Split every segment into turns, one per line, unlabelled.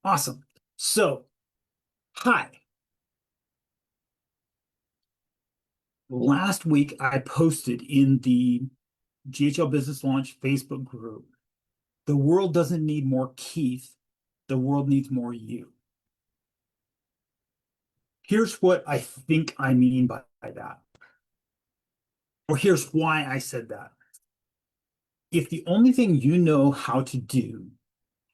Awesome. So, hi. Last week I posted in the GHL Business Launch Facebook group, the world doesn't need more Keith, the world needs more you. Here's what I think I mean by that, or here's why I said that. If the only thing you know how to do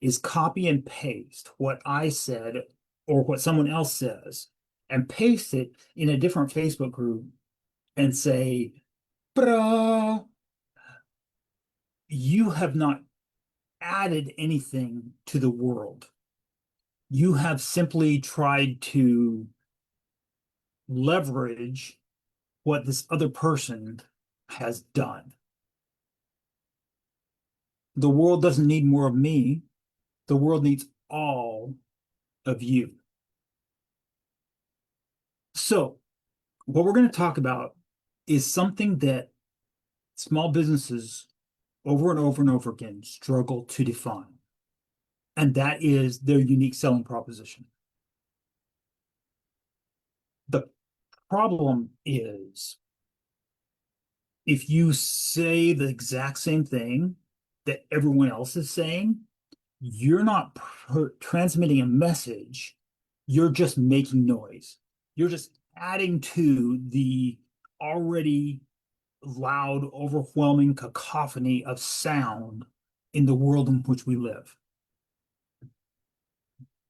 is copy and paste what I said or what someone else says and paste it in a different Facebook group and say, "Bra," you have not added anything to the world. You have simply tried to leverage what this other person has done. The world doesn't need more of me. The world needs all of you. So, what we're going to talk about is something that small businesses over and over and over again struggle to define, and that is their unique selling proposition. The problem is if you say the exact same thing that everyone else is saying, you're not transmitting a message. You're just making noise. You're just adding to the already loud, overwhelming cacophony of sound in the world in which we live.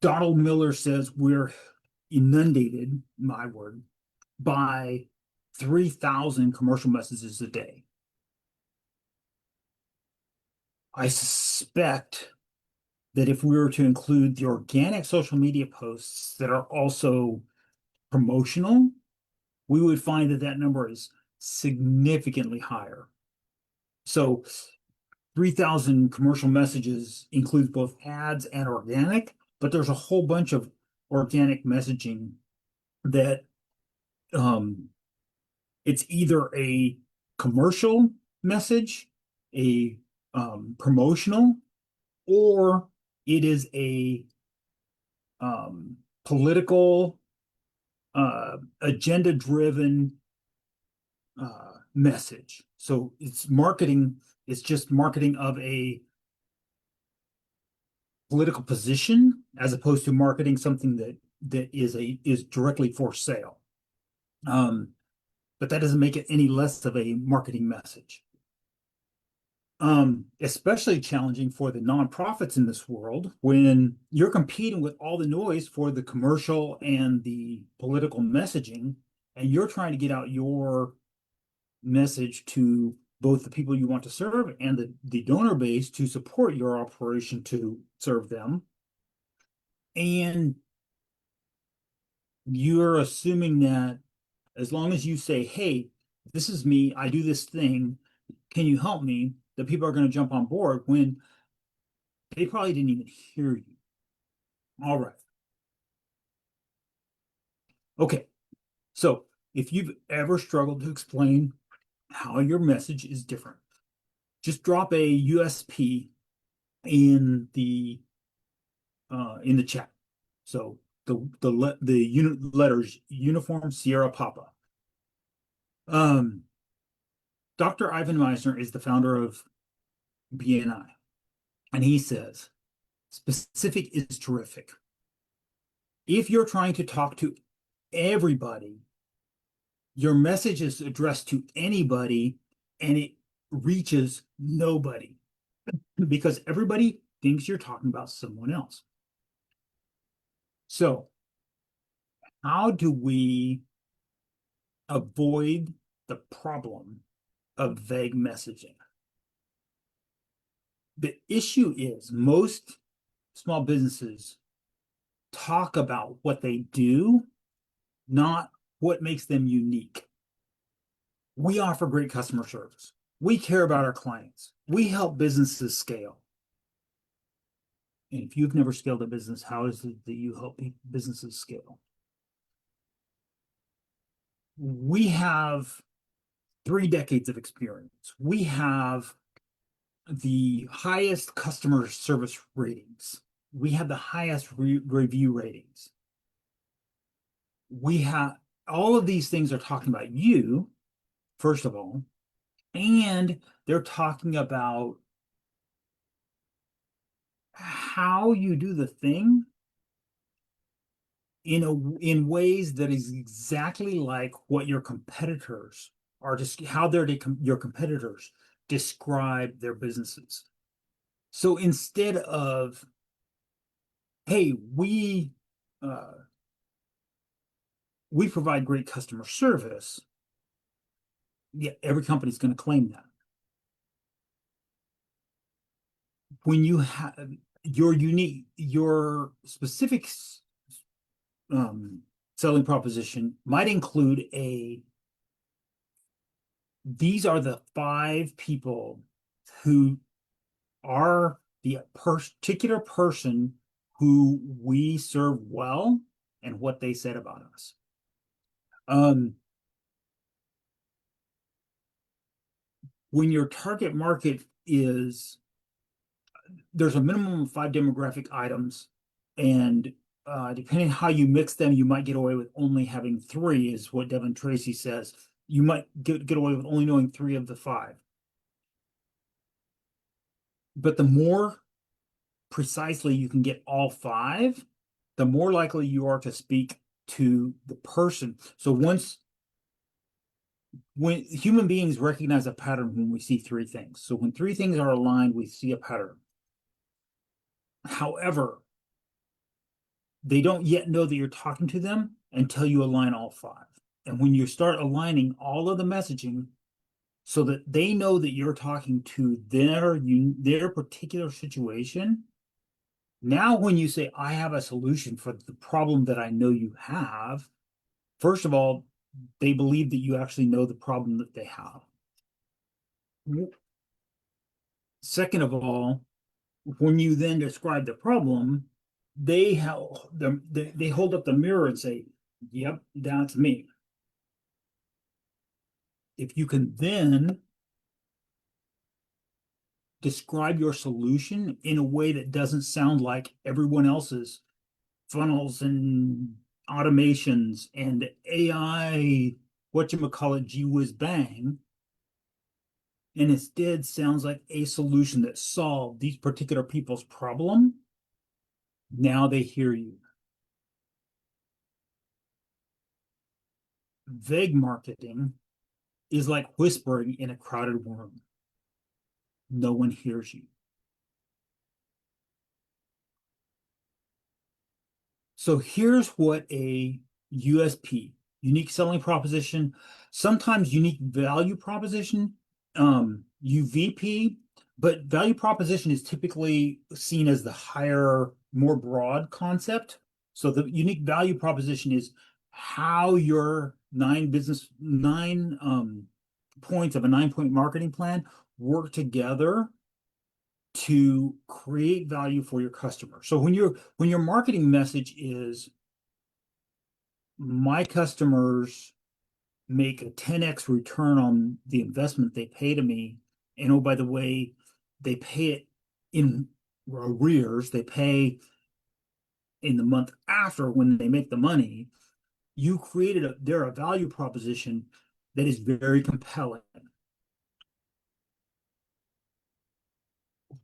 Donald Miller says we're inundated, my word, by 3,000 commercial messages a day. I suspect that if we were to include the organic social media posts that are also promotional, we would find that that number is significantly higher. So 3,000 commercial messages includes both ads and organic, but there's a whole bunch of organic messaging that it's either a commercial message, a promotional, or it is a political, agenda-driven message. So it's marketing, it's just marketing of a political position as opposed to marketing something that is directly for sale. But that doesn't make it any less of a marketing message. Especially challenging for the nonprofits in this world when you're competing with all the noise for the commercial and the political messaging, and you're trying to get out your message to both the people you want to serve and the donor base to support your operation to serve them. And you're assuming that as long as you say, hey, this is me, I do this thing, can you help me? That people are going to jump on board when they probably didn't even hear you. All right. Okay. So if you've ever struggled to explain how your message is different, just drop a USP in the chat. So the unit letters Uniform Sierra Papa. Dr. Ivan Misner is the founder of BNI, and he says specific is terrific. If you're trying to talk to everybody, your message is addressed to anybody and it reaches nobody because everybody thinks you're talking about someone else. So, how do we avoid the problem of vague messaging? The issue is most small businesses talk about what they do, not what makes them unique. We offer great customer service. We care about our clients. We help businesses scale. And if you've never scaled a business, how is it that you help businesses scale? We have 3 decades of experience. We have the highest customer service ratings. we have the highest review ratings. We have all of these things are talking about you, first of all, and they're talking about how you do the thing in ways that is exactly like what your competitors are, just how your competitors describe their businesses. So instead of, hey, uh, we provide great customer service, yeah, every company's going to claim that. When you have your specific um, selling proposition might include these are the 5 people who are the particular person who we serve well and what they said about us. When your target market is, there's a minimum of 5 demographic items, and depending how you mix them, you might get away with only having 3, is what Devin Tracy says. You might get away with only knowing 3 of the 5. But the more precisely you can get all 5, the more likely you are to speak to the person. So when human beings recognize a pattern when we see 3 things. So when 3 things are aligned, we see a pattern. However, they don't yet know that you're talking to them until you align all 5. And when you start aligning all of the messaging so that they know that you're talking to their particular situation, now when you say, I have a solution for the problem that I know you have, first of all, they believe that you actually know the problem that they have. Second of all, when you then describe the problem, they hold up the mirror and say, yep, that's me. If you can then describe your solution in a way that doesn't sound like everyone else's funnels and automations and AI, whatchamacallit, gee whiz bang, and instead sounds like a solution that solved these particular people's problem, now they hear you. Vague marketing is like whispering in a crowded room. No one hears you. So here's what a USP, unique selling proposition, sometimes unique value proposition, UVP, but value proposition is typically seen as the higher, more broad concept. So the unique value proposition is how your 9 points of a 9-point marketing plan work together to create value for your customer. So when your marketing message is, my customers make a 10x return on the investment they pay to me, and oh, by the way, they pay it in arrears, they pay in the month after when they make the money, you created a value proposition that is very compelling.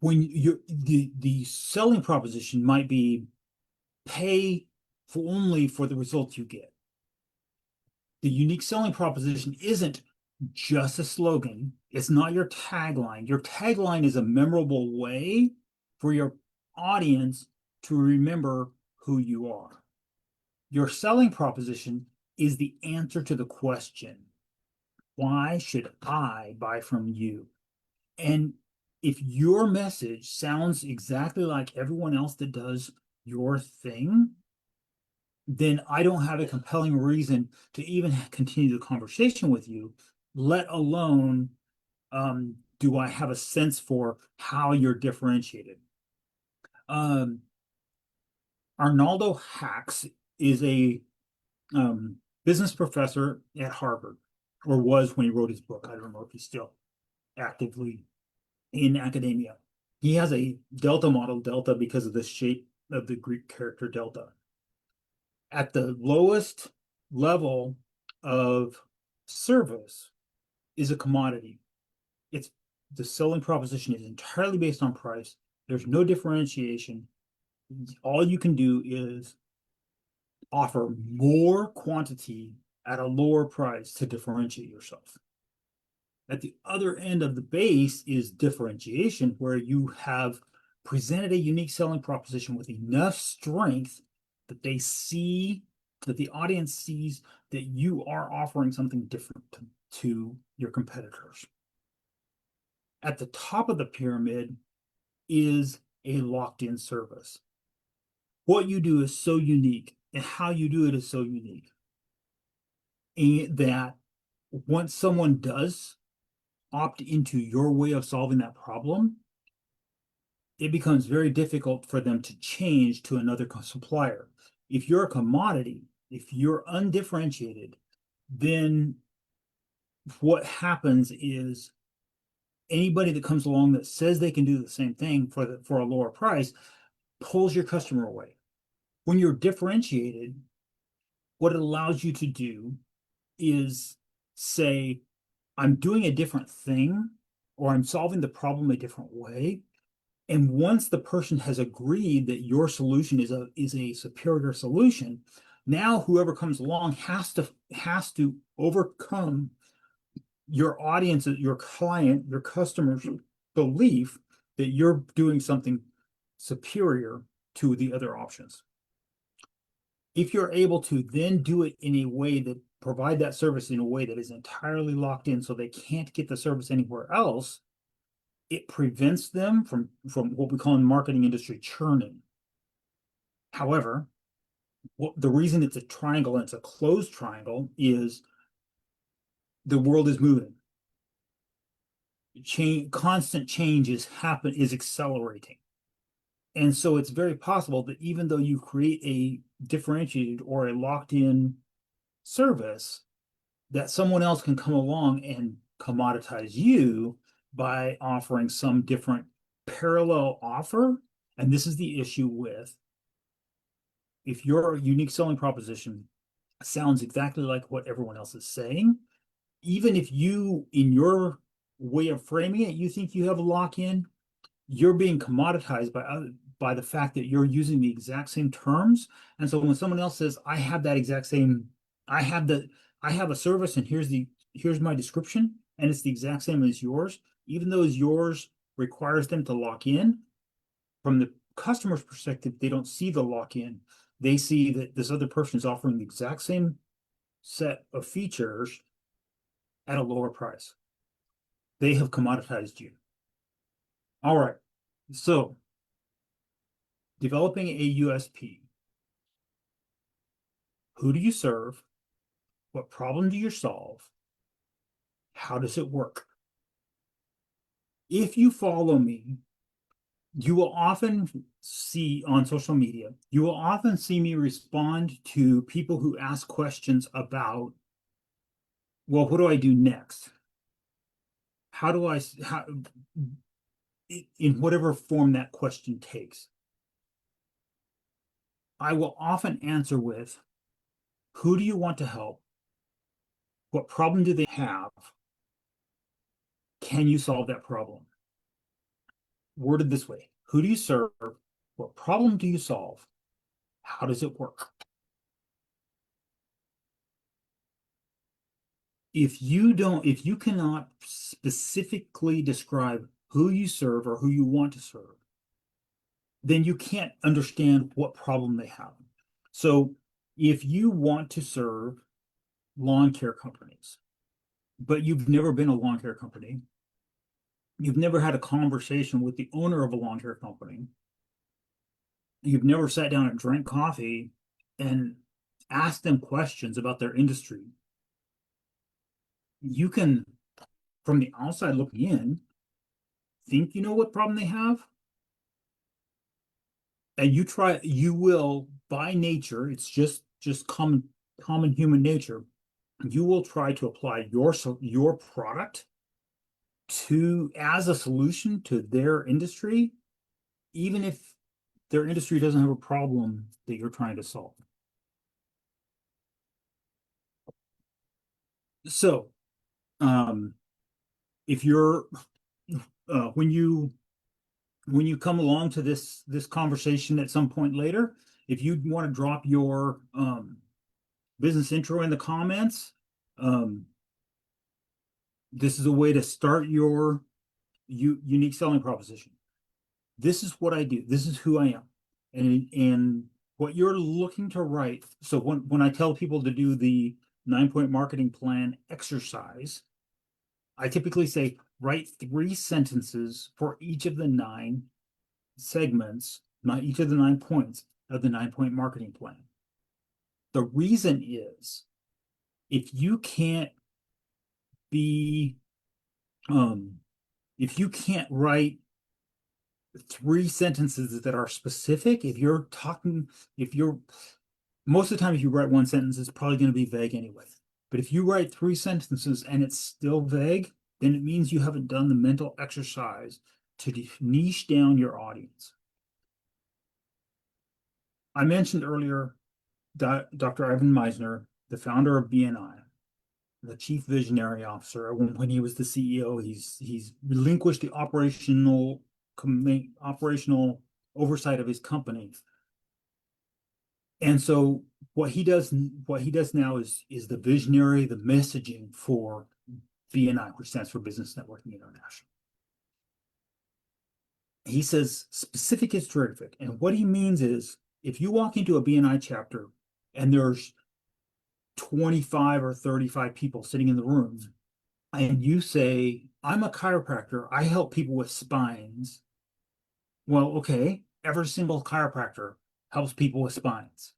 When the selling proposition might be, pay only for the results you get. The unique selling proposition isn't just a slogan. It's not your tagline. Your tagline is a memorable way for your audience to remember who you are. Your selling proposition is the answer to the question, why should I buy from you? And if your message sounds exactly like everyone else that does your thing, then I don't have a compelling reason to even continue the conversation with you, let alone do I have a sense for how you're differentiated. Arnaldo Hacks is a business professor at Harvard, or was when he wrote his book. I don't know if he's still actively in academia. He has a delta model, delta because of the shape of the Greek character delta. At the lowest level of service is a commodity. It's the selling proposition is entirely based on price. There's no differentiation. All you can do is offer more quantity at a lower price to differentiate yourself. At the other end of the base is differentiation, where you have presented a unique selling proposition with enough strength that they see, that the audience sees that you are offering something different to your competitors. At the top of the pyramid is a locked-in service. What you do is so unique, and how you do it is so unique, and that once someone does opt into your way of solving that problem, it becomes very difficult for them to change to another supplier. If you're a commodity, if you're undifferentiated, then what happens is anybody that comes along that says they can do the same thing for a lower price pulls your customer away. When you're differentiated, what it allows you to do is say, I'm doing a different thing, or I'm solving the problem a different way. And once the person has agreed that your solution is a superior solution, now whoever comes along has to overcome your audience, your client, your customer's belief that you're doing something superior to the other options. If you're able to then do it in a way that provide that service in a way that is entirely locked in so they can't get the service anywhere else, it prevents them from what we call in the marketing industry churning. However, the reason it's a triangle and it's a closed triangle is the world is moving. Constant change is accelerating. And so it's very possible that even though you create a differentiated or a locked-in service, that someone else can come along and commoditize you by offering some different parallel offer. And this is the issue with, if your unique selling proposition sounds exactly like what everyone else is saying, even if you, in your way of framing it, you think you have a lock-in, you're being commoditized by the fact that you're using the exact same terms. And so when someone else says, I have that exact same, I have a service and here's my description, and it's the exact same as yours, even though yours requires them to lock in, from the customer's perspective, they don't see the lock-in. They see that this other person is offering the exact same set of features at a lower price. They have commoditized you. All right. So developing a USP. Who do you serve? What problem do you solve? How does it work? If you follow me, you will often see on social media, you will often see me respond to people who ask questions about, well, what do I do next? In whatever form that question takes. I will often answer with, who do you want to help? What problem do they have? Can you solve that problem? Worded this way, who do you serve? What problem do you solve? How does it work? If you cannot specifically describe who you serve or who you want to serve, then you can't understand what problem they have. So if you want to serve lawn care companies, but you've never been a lawn care company, you've never had a conversation with the owner of a lawn care company, you've never sat down and drank coffee and asked them questions about their industry, you can, from the outside looking in, think you know what problem they have. And you will, by nature, it's just common human nature, you will try to apply your product as a solution to their industry, even if their industry doesn't have a problem that you're trying to solve. So, um, if you're when you come along to this conversation at some point later, if you want to drop your business intro in the comments, um, this is a way to start your unique selling proposition. This is what I do. This is who I am. And what you're looking to write. So when I tell people to do the 9-point marketing plan exercise, I typically say write 3 sentences for each of the 9 segments, not each of the 9 points of the 9-point marketing plan. The reason is if you can't be if you can't write 3 sentences that are specific, if you're most of the time, if you write 1 sentence, it's probably going to be vague anyway. But if you write 3 sentences and it's still vague, then it means you haven't done the mental exercise to niche down your audience. I mentioned earlier Dr. Ivan Misner, the founder of BNI, the chief visionary officer. When he was the CEO, he's relinquished the operational oversight of his company. And so what he does now is the visionary, the messaging for BNI, which stands for Business Networking International. He says specific is terrific. And what he means is if you walk into a BNI chapter and there's 25 or 35 people sitting in the room, and you say, I'm a chiropractor, I help people with spines. Well, okay, every single chiropractor helps people with spines.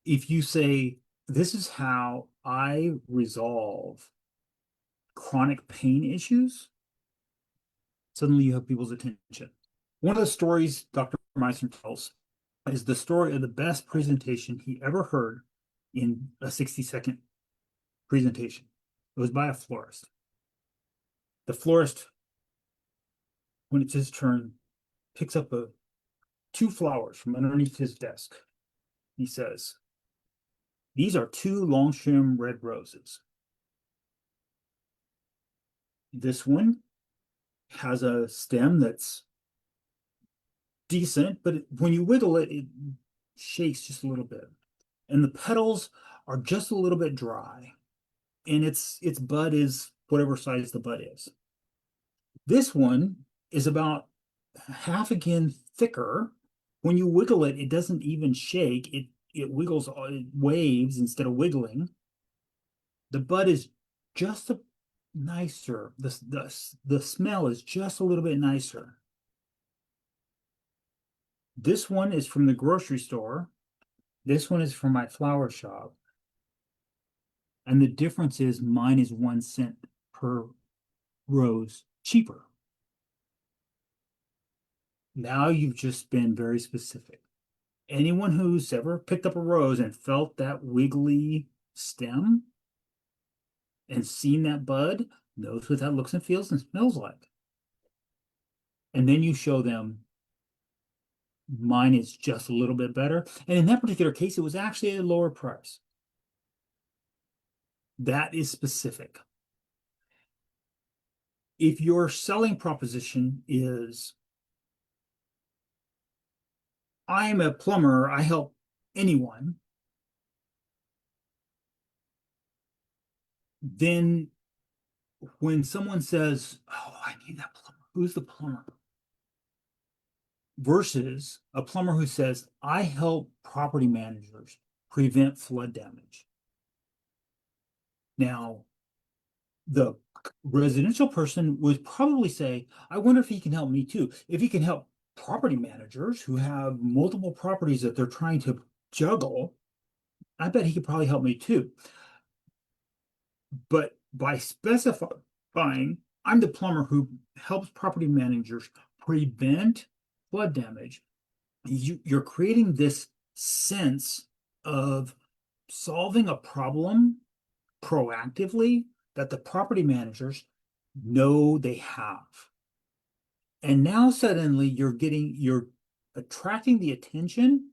If you say, this is how I resolve chronic pain issues, suddenly you have people's attention. One of the stories Dr. Misner tells is the story of the best presentation he ever heard in a 60-second presentation. It was by a florist. The florist, when it's his turn, picks up 2 flowers from underneath his desk. He says, these are 2 Longchamp red roses. This one has a stem that's decent, but when you wiggle it, it shakes just a little bit. And the petals are just a little bit dry. And its bud is whatever size the bud is. This one is about half again thicker. When you wiggle it, it doesn't even shake. It wiggles, it waves instead of wiggling. The bud is just nicer. The smell is just a little bit nicer. This one is from the grocery store. This one is from my flower shop. And the difference is mine is 1 cent per rose cheaper. Now you've just been very specific. Anyone who's ever picked up a rose and felt that wiggly stem and seen that bud knows what that looks and feels and smells like. And then you show them mine is just a little bit better. And in that particular case, it was actually a lower price. That is specific. If your selling proposition is, I'm a plumber, I help anyone, then when someone says, oh, I need that plumber, who's the plumber? Versus a plumber who says, I help property managers prevent flood damage. Now, the residential person would probably say, I wonder if he can help me too. If he can help property managers who have multiple properties that they're trying to juggle, I bet he could probably help me too. But by specifying, I'm the plumber who helps property managers prevent flood damage, you're creating this sense of solving a problem proactively that the property managers know they have. And now suddenly you're attracting the attention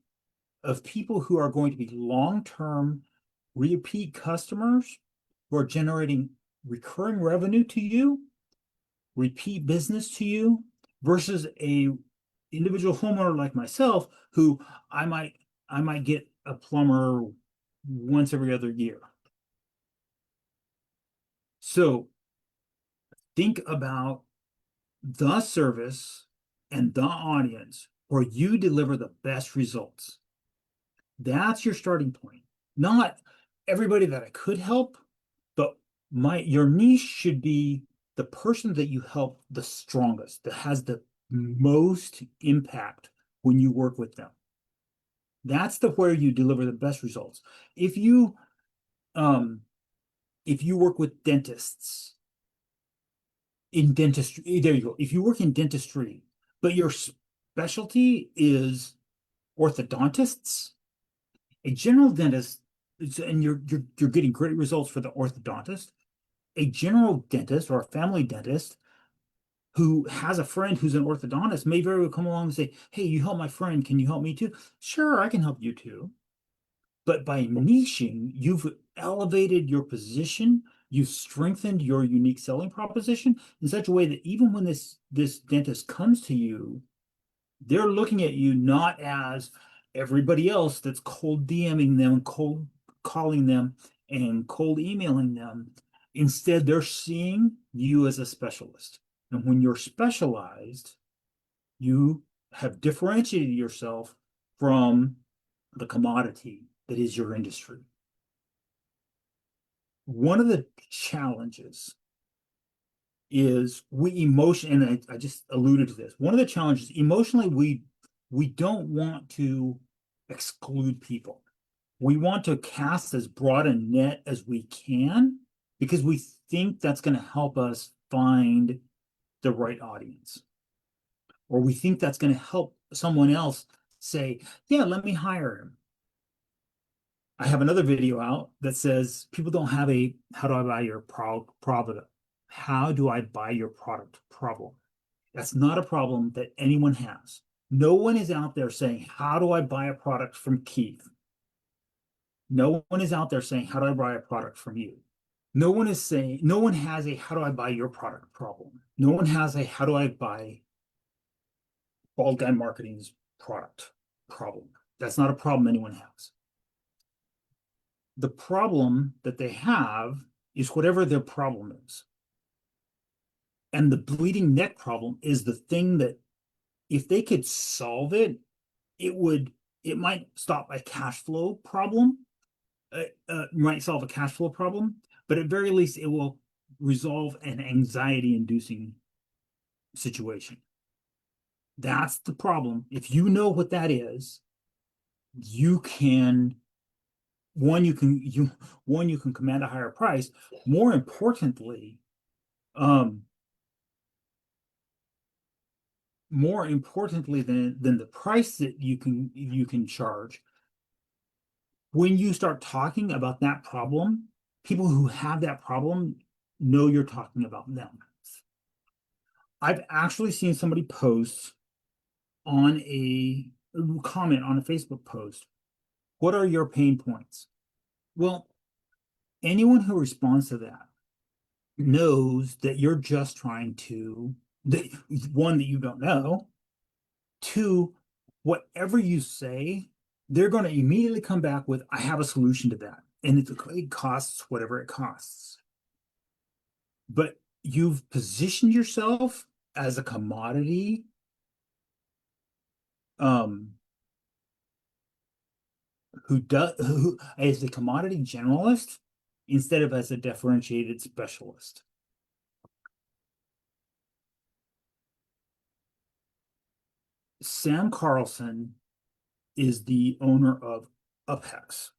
of people who are going to be long-term repeat customers who are generating recurring revenue to you, repeat business to you, versus a individual homeowner like myself who I might I might get a plumber once every other year. So think about the service and the audience where you deliver the best results. That's your starting point. Not everybody that I could help, but your niche should be the person that you help the strongest, that has the most impact when you work with them. That's the where you deliver the best results. If you um if you work with dentists in dentistry, there you go. If you work in dentistry, but your specialty is orthodontists, a general dentist, and you're getting great results for the orthodontist, a general dentist or a family dentist who has a friend who's an orthodontist may very well come along and say, "Hey, you help my friend. Can you help me too?" Sure, I can help you too. But by niching, you've elevated your position, you've strengthened your unique selling proposition in such a way that even when this dentist comes to you, they're looking at you not as everybody else that's cold DMing them, cold calling them, and cold emailing them. Instead, they're seeing you as a specialist. And when you're specialized, you have differentiated yourself from the commodity that is your industry. One of the challenges is we emotion, and I just alluded to this. One of the challenges emotionally, we don't want to exclude people. We want to cast as broad a net as we can because we think that's going to help us find the right audience, or we think that's going to help someone else say, "Yeah, let me hire him." I have another video out that says people don't have a how do I buy your product? How do I buy your product problem? That's not a problem that anyone has. No one is out there saying, how do I buy a product from Keith? No one is out there saying, how do I buy a product from you? No one is saying, no one has a how do I buy your product problem. No one has a how do I buy Bald Guy Marketing's product problem. That's not a problem anyone has. The problem that they have is whatever their problem is. And the bleeding neck problem is the thing that if they could solve it, it might stop a cash flow problem, might solve a cash flow problem, but at very least it will resolve an anxiety-inducing situation. That's the problem. If you know what that is, you can you can command a higher price. More importantly, um, than the price that you can charge, when you start talking about that problem, people who have that problem know you're talking about them. I've actually seen somebody post on a comment on a Facebook post, what are your pain points? Well, anyone who responds to that knows that you're just trying to, that, one, that you don't know, two, whatever you say, they're going to immediately come back with, I have a solution to that. And it costs whatever it costs. But you've positioned yourself as a commodity, um, who as a commodity generalist instead of as a differentiated specialist. Sam Carlson is the owner of Uphex.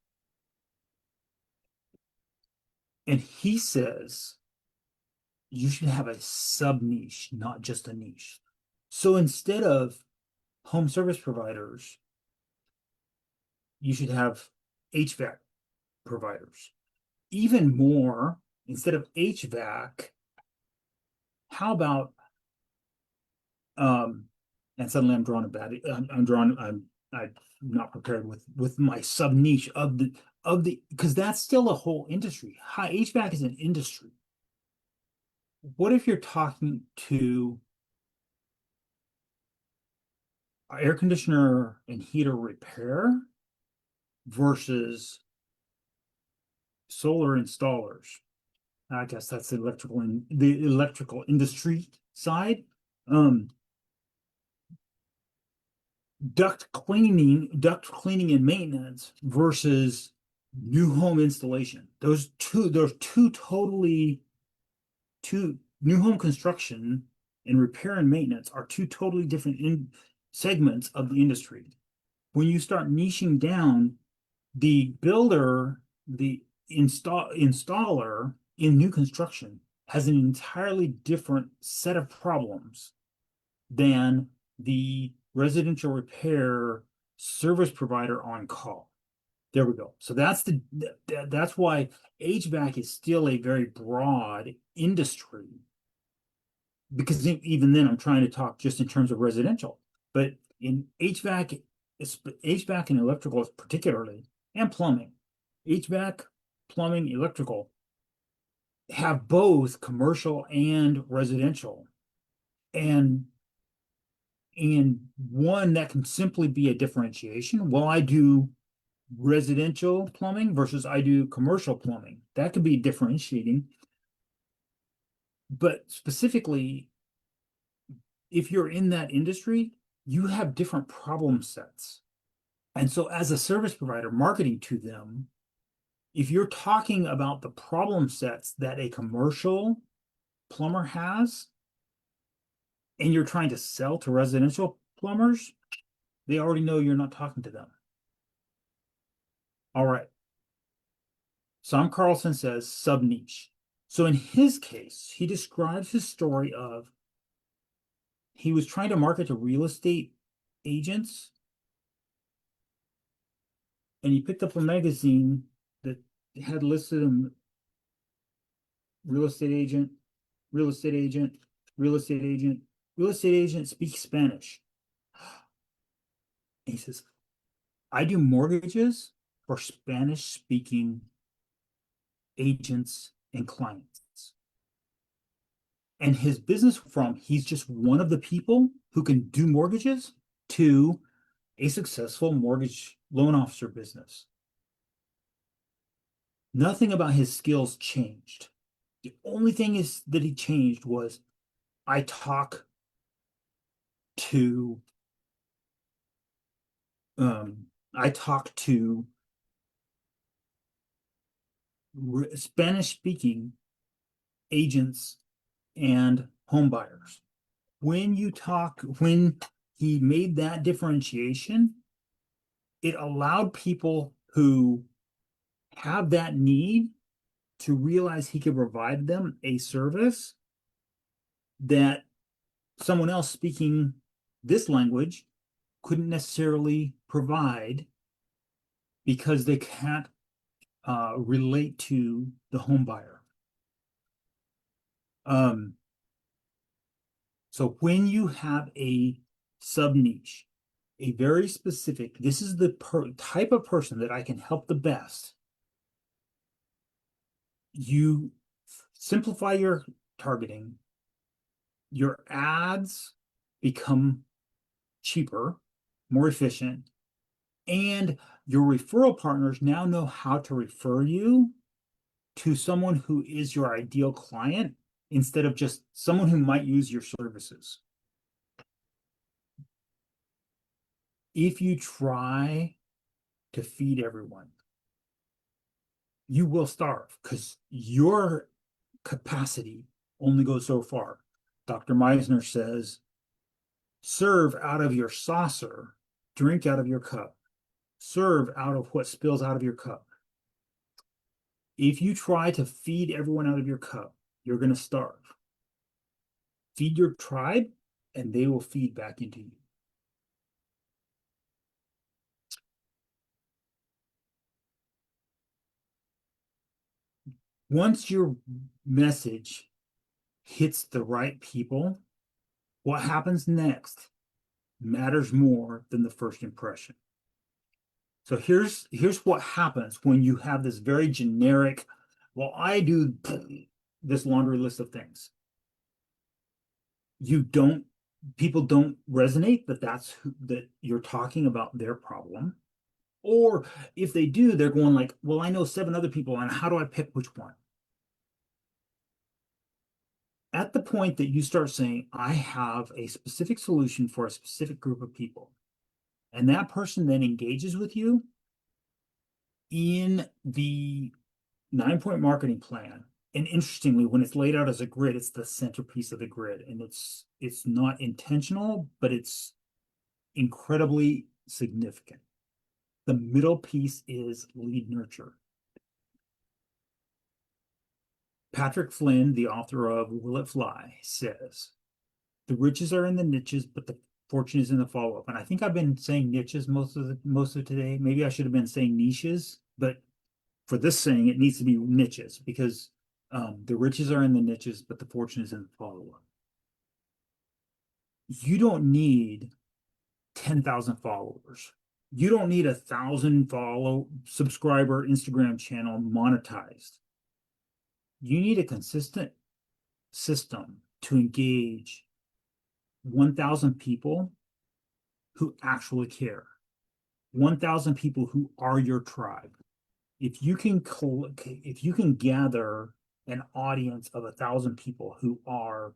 And he says you should have a sub niche, not just a niche. So instead of home service providers, you should have HVAC providers. Even more, instead of HVAC, how about Um, and suddenly I'm drawing a bad. I'm not prepared with my sub niche of the because that's still a whole industry. High HVAC is an industry. What if you're talking to air conditioner and heater repair versus solar installers? I guess that's the electrical industry side. Um, duct cleaning and maintenance versus new home installation. Those two totally two new home construction and repair and maintenance are two totally different segments of the industry. When you start niching down, the builder, the installer in new construction has an entirely different set of problems than the residential repair service provider on call. There we go. So that's why HVAC is still a very broad industry, because even then I'm trying to talk just in terms of residential. But in HVAC, HVAC and electrical particularly, and plumbing, HVAC, plumbing, electrical have both commercial and residential. And one that can simply be a differentiation. Well, I do residential plumbing versus I do commercial plumbing. That could be differentiating. But specifically, if you're in that industry, you have different problem sets. And so, as a service provider marketing to them, if you're talking about the problem sets that a commercial plumber has, and you're trying to sell to residential plumbers, they already know you're not talking to them. All right. Sam Carlson says sub niche. So in his case, he describes his story of he was trying to market to real estate agents, and he picked up a magazine that had listed him real estate agent, real estate agent, real estate agent, real estate agent speaks Spanish. And he says, I do mortgages for Spanish speaking agents and clients. And his business from he's just one of the people who can do mortgages to a successful mortgage loan officer business. Nothing about his skills changed. The only thing is that he changed was I talk to I talk to Spanish speaking agents and home buyers. When he made that differentiation, it allowed people who have that need to realize he could provide them a service that someone else speaking this language couldn't necessarily provide because they can't relate to the home buyer. So when you have a sub niche, a very specific, this is the type of person that I can help the best, you simplify your targeting, your ads become cheaper, more efficient, and your referral partners now know how to refer you to someone who is your ideal client instead of just someone who might use your services. If you try to feed everyone, you will starve because your capacity only goes so far. Dr. Misner says, serve out of your saucer, drink out of your cup, serve out of what spills out of your cup. If you try to feed everyone out of your cup, you're going to starve. Feed your tribe, and they will feed back into you. Once your message hits the right people, What happens next matters more than the first impression. So here's what happens when you have this very generic, well, I do this laundry list of things. You don't, people don't resonate that that you're talking about their problem. Or if they do, they're going like, well, I know seven other people, and how do I pick which one? At the point that you start saying, I have a specific solution for a specific group of people, and that person then engages with you in the 9-point marketing plan. And interestingly, when it's laid out as a grid, it's the centerpiece of the grid. And it's not intentional, but it's incredibly significant. The middle piece is lead nurture. Patrick Flynn, the author of Will It Fly, says, the riches are in the niches, but the fortune is in the follow-up. And I think I've been saying niches most of today. Maybe I should have been saying niches, but for this saying, it needs to be niches because the riches are in the niches, but the fortune is in the follow-up. You don't need 10,000 followers. You don't need 1,000 subscriber Instagram channel monetized. You need a consistent system to engage 1,000 people who actually care, 1,000 people who are your tribe. If you can gather an audience of 1,000 people who are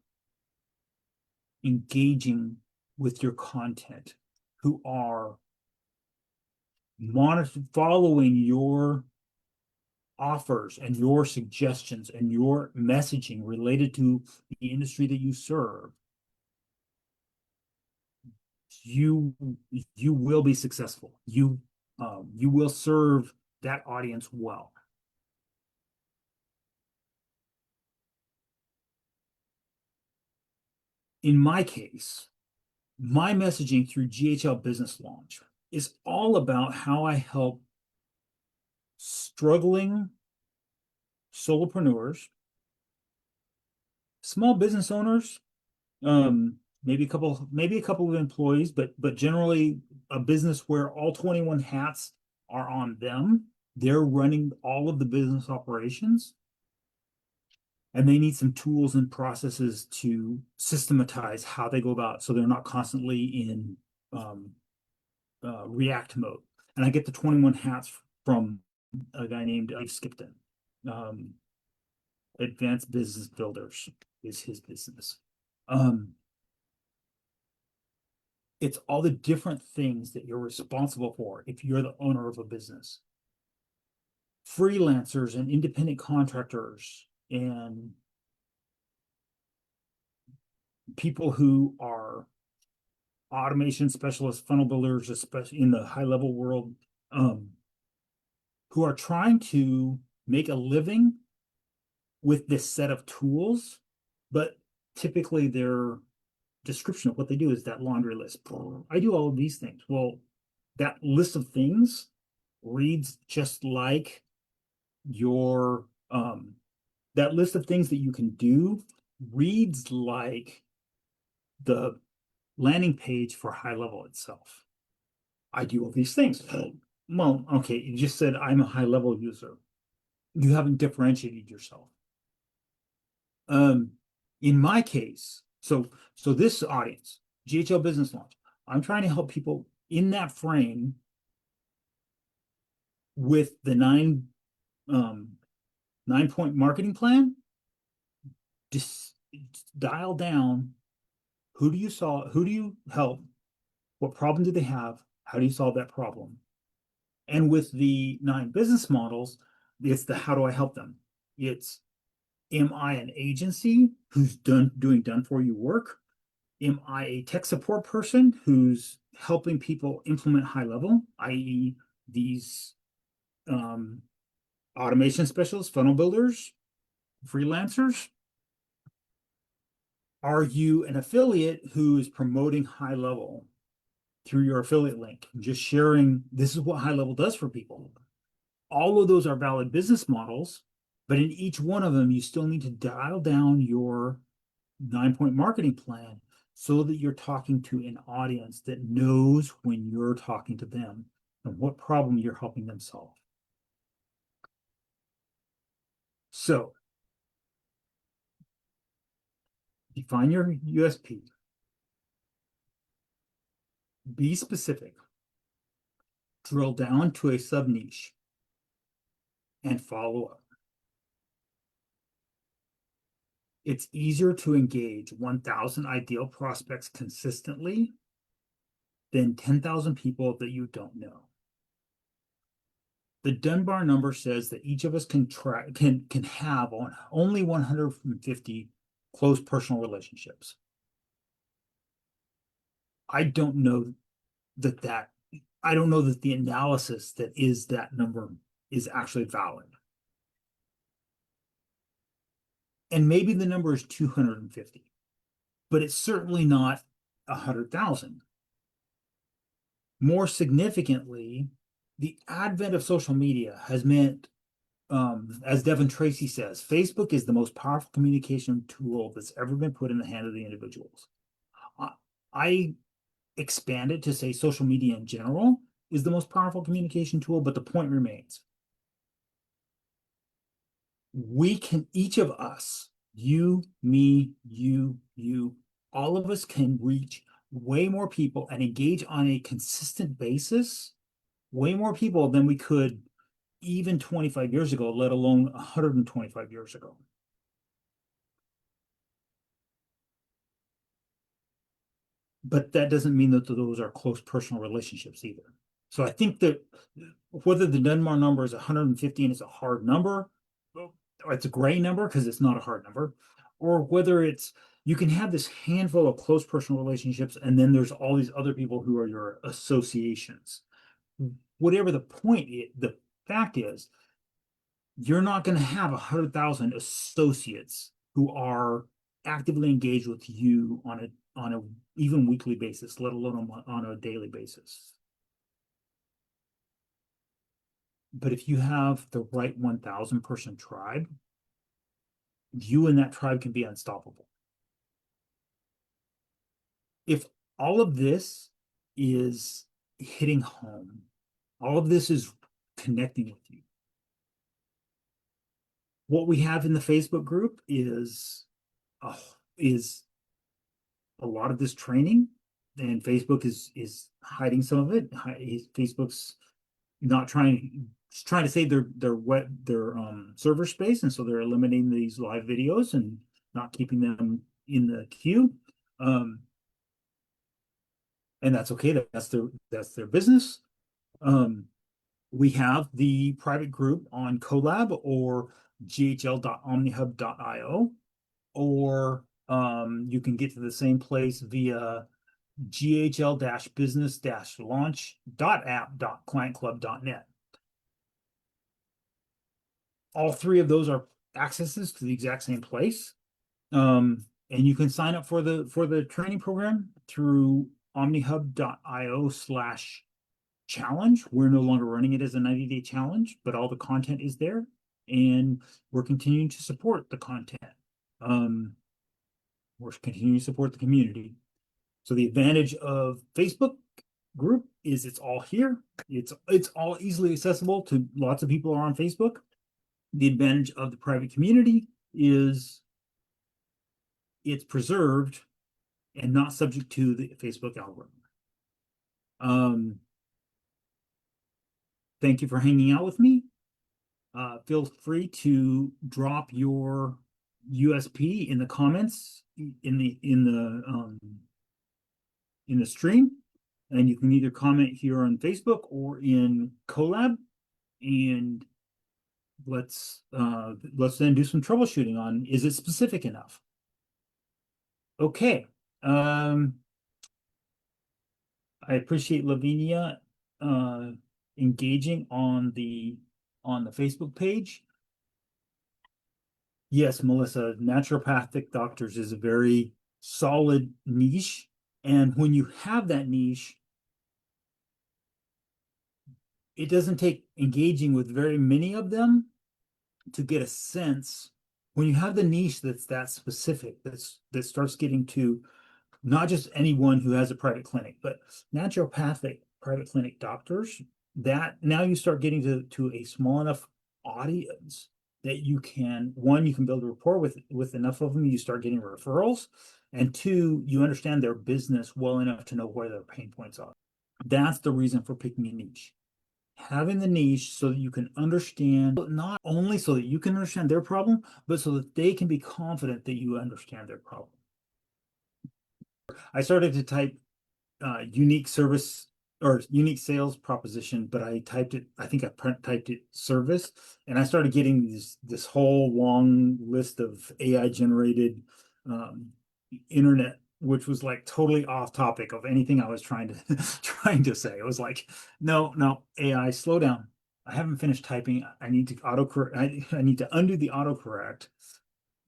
engaging with your content, who are following your offers and your suggestions and your messaging related to the industry that you serve, you will be successful. You will serve that audience well. In my case, my messaging through GHL Business Launch is all about how I help struggling solopreneurs, small business owners, maybe a couple of employees, but generally a business where all 21 hats are on them. They're running all of the business operations, and they need some tools and processes to systematize how they go about so they're not constantly in react mode. And I get the 21 hats from a guy named Dave Skipton. Advanced Business Builders is his business. It's all the different things that you're responsible for if you're the owner of a business. Freelancers and independent contractors and people who are automation specialists, funnel builders, especially in the high level world, who are trying to make a living with this set of tools, but typically their description of what they do is that laundry list. I do all of these things. Well, that list of things reads just like your that list of things that you can do reads like the landing page for HighLevel itself. I do all these things. Well, okay, you just said I'm a HighLevel user. You haven't differentiated yourself. In my case, so this audience, GHL Business Launch, I'm trying to help people in that frame with the 9-point marketing plan. Just dial down who do you help, what problem do they have, how do you solve that problem? And with the 9 business models, it's the how do I help them? It's, am I an agency who's doing done for you work? Am I a tech support person who's helping people implement HighLevel, i.e. these automation specialists, funnel builders, freelancers? Are you an affiliate who is promoting HighLevel through your affiliate link, just sharing this is what HighLevel does for people? All of those are valid business models, but in each one of them, you still need to dial down your 9-point marketing plan so that you're talking to an audience that knows when you're talking to them and what problem you're helping them solve. So define your USP, be specific, drill down to a sub niche, and follow up. It's easier to engage 1,000 ideal prospects consistently than 10,000 people that you don't know. The Dunbar number says that each of us can have only 150 close personal relationships. I don't know that I don't know that the analysis that is that number is actually valid. And maybe the number is 250, but it's certainly not 100,000. More significantly, the advent of social media has meant, as Devin Tracy says, Facebook is the most powerful communication tool that's ever been put in the hand of the individuals. I expand it to say social media in general is the most powerful communication tool, but the point remains. We can, each of us, you, me, you, all of us can reach way more people and engage on a consistent basis, way more people than we could even 25 years ago, let alone 125 years ago. But that doesn't mean that those are close personal relationships either. So I think that whether the Dunbar number is 150 and it's a hard number, or it's a gray number because it's not a hard number, or whether it's you can have this handful of close personal relationships and then there's all these other people who are your associations. Whatever the point is, the fact is, you're not going to have 100,000 associates who are actively engaged with you on a even weekly basis, let alone on a daily basis. But if you have the right 1,000 person tribe, you and that tribe can be unstoppable. If all of this is hitting home, all of this is connecting with you, what we have in the Facebook group is a lot of this training, and Facebook is hiding some of it. Facebook's not trying to save their server space, and so they're eliminating these live videos and not keeping them in the queue. And that's okay. That's their business. We have the private group on Kollab or ghl.omnihub.io, or you can get to the same place via ghl-business-launch.app.clientclub.net. All three of those are accesses to the exact same place. And you can sign up for the training program through omnihub.io/challenge. We're no longer running it as a 90-day challenge, but all the content is there, and we're continuing to support the content. We're continuing to support the community. So the advantage of Facebook group is it's all here. It's all easily accessible to lots of people are on Facebook. The advantage of the private community is it's preserved and not subject to the Facebook algorithm. Thank you for hanging out with me. Feel free to drop your USP in the comments in the stream, and you can either comment here on Facebook or in Kollab, and let's then do some troubleshooting on, is it specific enough? Okay. I appreciate Lavinia engaging on the Facebook page. Yes, Melissa, naturopathic doctors is a very solid niche. And when you have that niche, it doesn't take engaging with very many of them to get a sense. When you have the niche that's that specific, that starts getting to not just anyone who has a private clinic, but naturopathic private clinic doctors, that now you start getting to a small enough audience that you can, one, you can build a rapport with enough of them, you start getting referrals, and two, you understand their business well enough to know where their pain points are. That's the reason for picking a niche. Having the niche so that you can understand, not only so that you can understand their problem, but so that they can be confident that you understand their problem. I started to type unique service or unique sales proposition, but I typed it, I think I typed it service, and I started getting this whole long list of AI generated internet, which was like totally off topic of anything I was trying to trying to say. It was like, no, AI, slow down. I haven't finished typing. I need to autocorrect. I need to undo the autocorrect,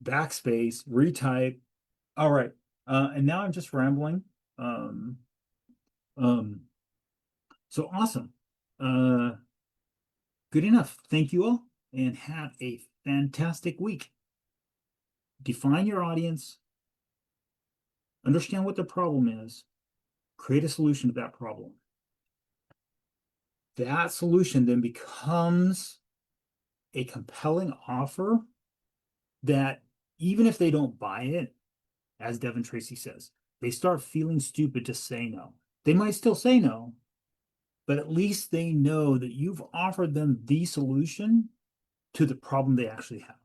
backspace, retype. All right. And now I'm just rambling. Um, um, so awesome. Uh, Good enough. Thank you all and have a fantastic week. Define your audience, understand what the problem is, create a solution to that problem. That solution then becomes a compelling offer that even if they don't buy it, as Devin Tracy says, they start feeling stupid to say no. They might still say no, but at least they know that you've offered them the solution to the problem they actually have.